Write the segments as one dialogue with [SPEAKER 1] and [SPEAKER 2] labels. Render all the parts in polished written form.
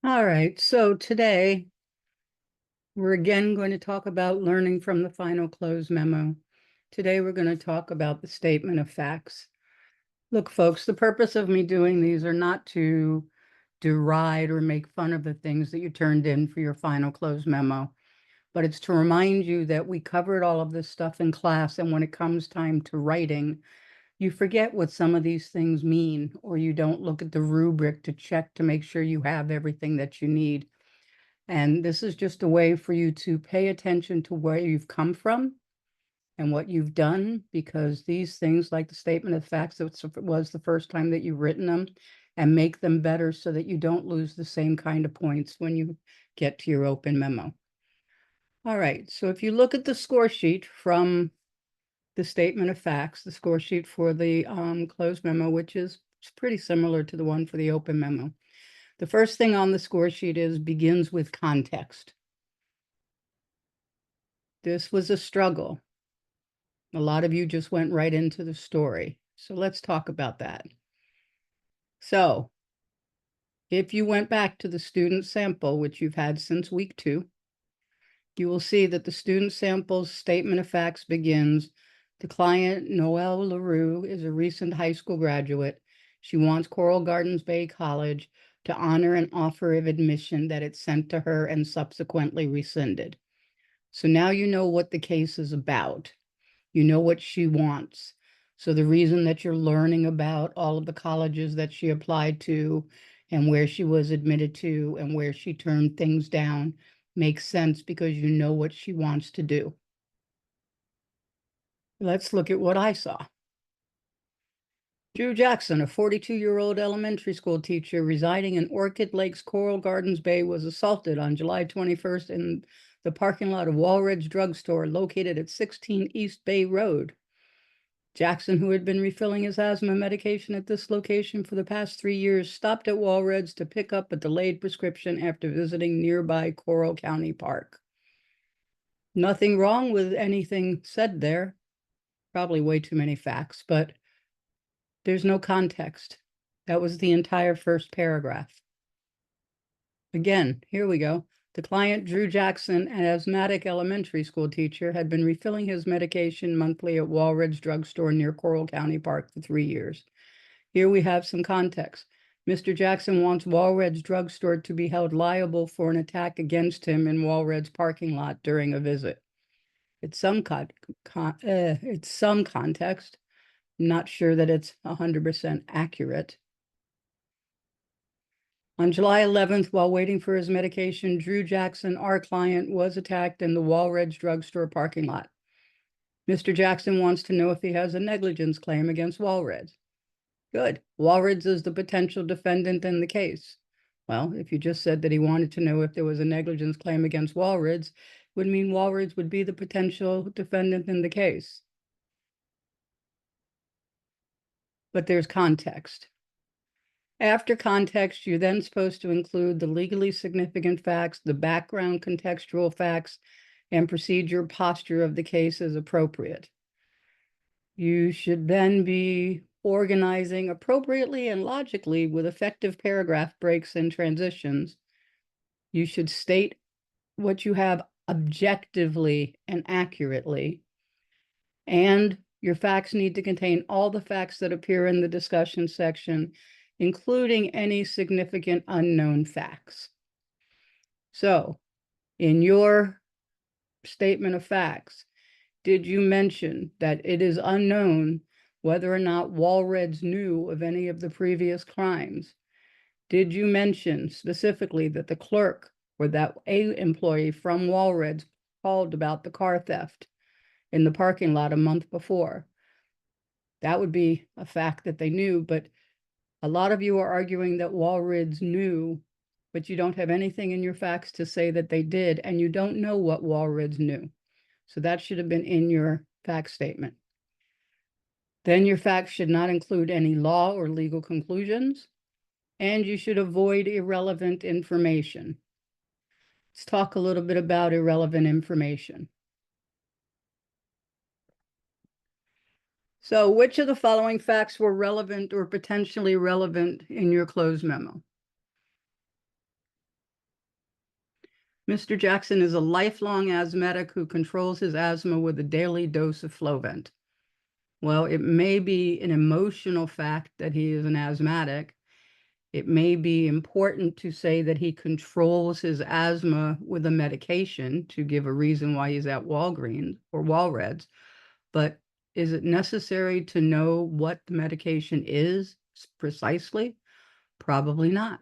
[SPEAKER 1] All right, so today we're again going to talk about learning from the final close memo. Today we're going to talk about the statement of facts. Look, folks, the purpose of me doing these are not to deride or make fun of the things that you turned in for your final close memo, but it's to remind you that we covered all of this stuff in class, and when it comes time to writing, you forget what some of these things mean, or you don't look at the rubric to check to make sure you have everything that you need. And this is just a way for you to pay attention to where you've come from and what you've done, because these things, like the statement of facts, that was the first time that you've written them, and make them better so that you don't lose the same kind of points when you get to your open memo. All right, so if you look at the score sheet from the statement of facts, the score sheet for the closed memo, which is pretty similar to the one for the open memo. The first thing on the score sheet begins with context. This was a struggle. A lot of you just went right into the story. So let's talk about that. So if you went back to the student sample, which you've had since week 2, you will see that the student sample's statement of facts begins, the client, Noelle LaRue, is a recent high school graduate. She wants Coral Gardens Bay College to honor an offer of admission that it sent to her and subsequently rescinded. So now you know what the case is about. You know what she wants. So the reason that you're learning about all of the colleges that she applied to and where she was admitted to and where she turned things down makes sense, because you know what she wants to do. Let's look at what I saw. Drew Jackson, a 42-year-old elementary school teacher residing in Orchid Lakes, Coral Gardens Bay, was assaulted on July 21st in the parking lot of Walridge Drugstore located at 16 East Bay Road. Jackson, who had been refilling his asthma medication at this location for the past 3 years, stopped at Walridge to pick up a delayed prescription after visiting nearby Coral County Park. Nothing wrong with anything said there. Probably way too many facts, but there's no context. That was the entire first paragraph. Again, here we go. The client, Drew Jackson, an asthmatic elementary school teacher, had been refilling his medication monthly at Walridge Drugstore near Coral County Park for 3 years. Here we have some context. Mr. Jackson wants Walridge Drugstore to be held liable for an attack against him in Walridge parking lot during a visit. It's some context. I'm not sure that it's 100% accurate. On July 11th, while waiting for his medication, Drew Jackson, our client, was attacked in the Walridge Drugstore parking lot. Mr. Jackson wants to know if he has a negligence claim against Walridge. Good. Walridge is the potential defendant in the case. Well, if you just said that he wanted to know if there was a negligence claim against Walridge, would mean Walridge would be the potential defendant in the case. But there's context. After context, you're then supposed to include the legally significant facts, the background contextual facts, and procedure posture of the case as appropriate. You should then be organizing appropriately and logically with effective paragraph breaks and transitions. You should state what you have objectively and accurately. And your facts need to contain all the facts that appear in the discussion section, including any significant unknown facts. So, in your statement of facts, did you mention that it is unknown whether or not Walridge knew of any of the previous crimes? Did you mention specifically that the clerk or that a employee from Walridge called about the car theft in the parking lot a month before? That would be a fact that they knew, but a lot of you are arguing that Walridge knew, but you don't have anything in your facts to say that they did, and you don't know what Walridge knew. So that should have been in your fact statement. Then your facts should not include any law or legal conclusions, and you should avoid irrelevant information. Let's talk a little bit about irrelevant information. So which of the following facts were relevant or potentially relevant in your closed memo? Mr. Jackson is a lifelong asthmatic who controls his asthma with a daily dose of Flovent. Well, it may be an emotional fact that he is an asthmatic. It may be important to say that he controls his asthma with a medication to give a reason why he's at Walgreens or Walreds. But is it necessary to know what the medication is precisely? Probably not.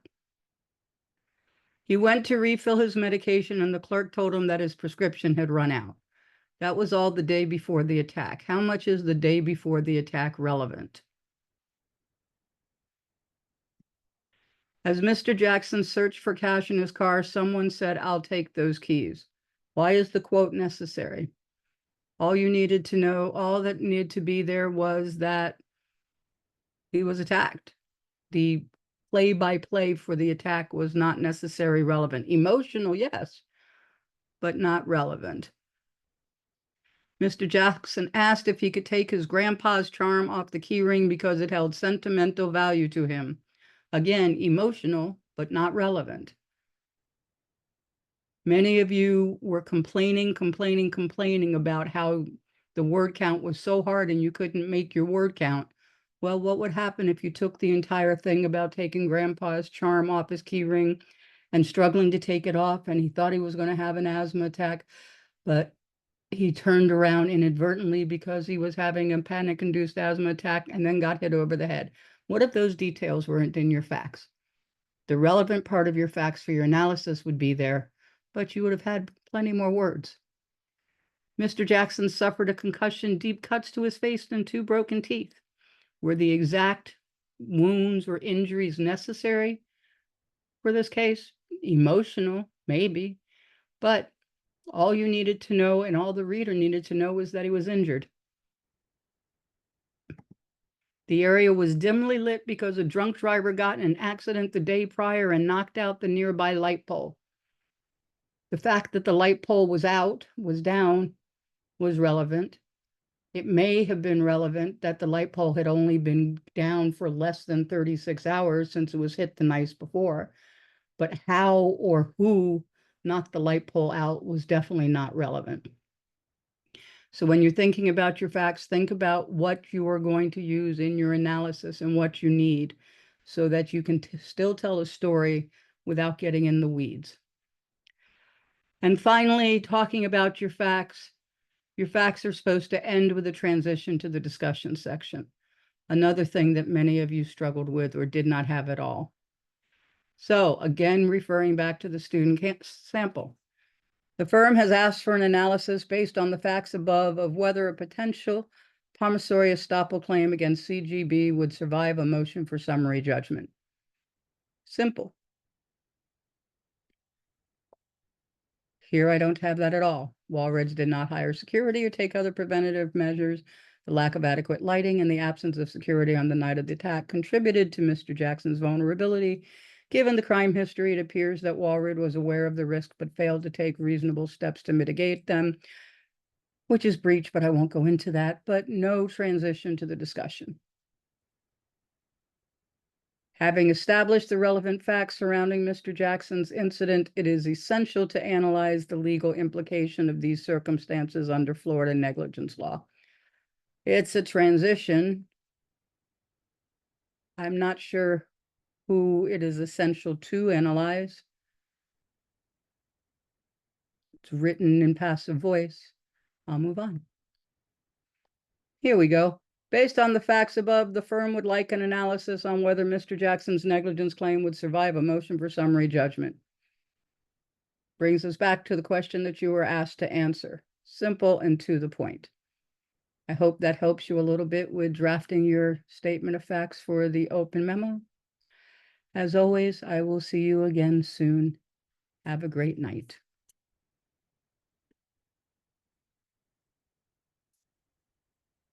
[SPEAKER 1] He went to refill his medication and the clerk told him that his prescription had run out. That was all the day before the attack. How much is the day before the attack relevant? As Mr. Jackson searched for cash in his car, someone said, "I'll take those keys." Why is the quote necessary? All you needed to know, all that needed to be there was that he was attacked. The play-by-play for the attack was not necessarily relevant. Emotional, yes, but not relevant. Mr. Jackson asked if he could take his grandpa's charm off the key ring because it held sentimental value to him. Again, emotional, but not relevant. Many of you were complaining about how the word count was so hard and you couldn't make your word count. Well, what would happen if you took the entire thing about taking grandpa's charm off his key ring and struggling to take it off, and he thought he was going to have an asthma attack, but he turned around inadvertently because he was having a panic-induced asthma attack and then got hit over the head? What if those details weren't in your facts? The relevant part of your facts for your analysis would be there, but you would have had plenty more words. Mr. Jackson suffered a concussion, deep cuts to his face, and 2 broken teeth. Were the exact wounds or injuries necessary for this case? Emotional, maybe, but all you needed to know and all the reader needed to know was that he was injured. The area was dimly lit because a drunk driver got in an accident the day prior and knocked out the nearby light pole. The fact that the light pole was down, was relevant. It may have been relevant that the light pole had only been down for less than 36 hours since it was hit the night before. But how or who knocked the light pole out was definitely not relevant. So when you're thinking about your facts, think about what you are going to use in your analysis and what you need so that you can still tell a story without getting in the weeds. And finally, talking about your facts are supposed to end with a transition to the discussion section. Another thing that many of you struggled with or did not have at all. So again, referring back to the student sample. The firm has asked for an analysis based on the facts above of whether a potential promissory estoppel claim against CGB would survive a motion for summary judgment. Simple. Here I don't have that at all. Walreds did not hire security or take other preventative measures. The lack of adequate lighting and the absence of security on the night of the attack contributed to Mr. Jackson's vulnerability. Given the crime history, it appears that Walred was aware of the risk but failed to take reasonable steps to mitigate them, which is breach, but I won't go into that. But no transition to the discussion. Having established the relevant facts surrounding Mr. Jackson's incident, it is essential to analyze the legal implication of these circumstances under Florida negligence law. It's a transition. I'm not sure who it is essential to analyze. It's written in passive voice. I'll move on. Here we go. Based on the facts above, the firm would like an analysis on whether Mr. Jackson's negligence claim would survive a motion for summary judgment. Brings us back to the question that you were asked to answer. Simple and to the point. I hope that helps you a little bit with drafting your statement of facts for the open memo. As always, I will see you again soon. Have a great night.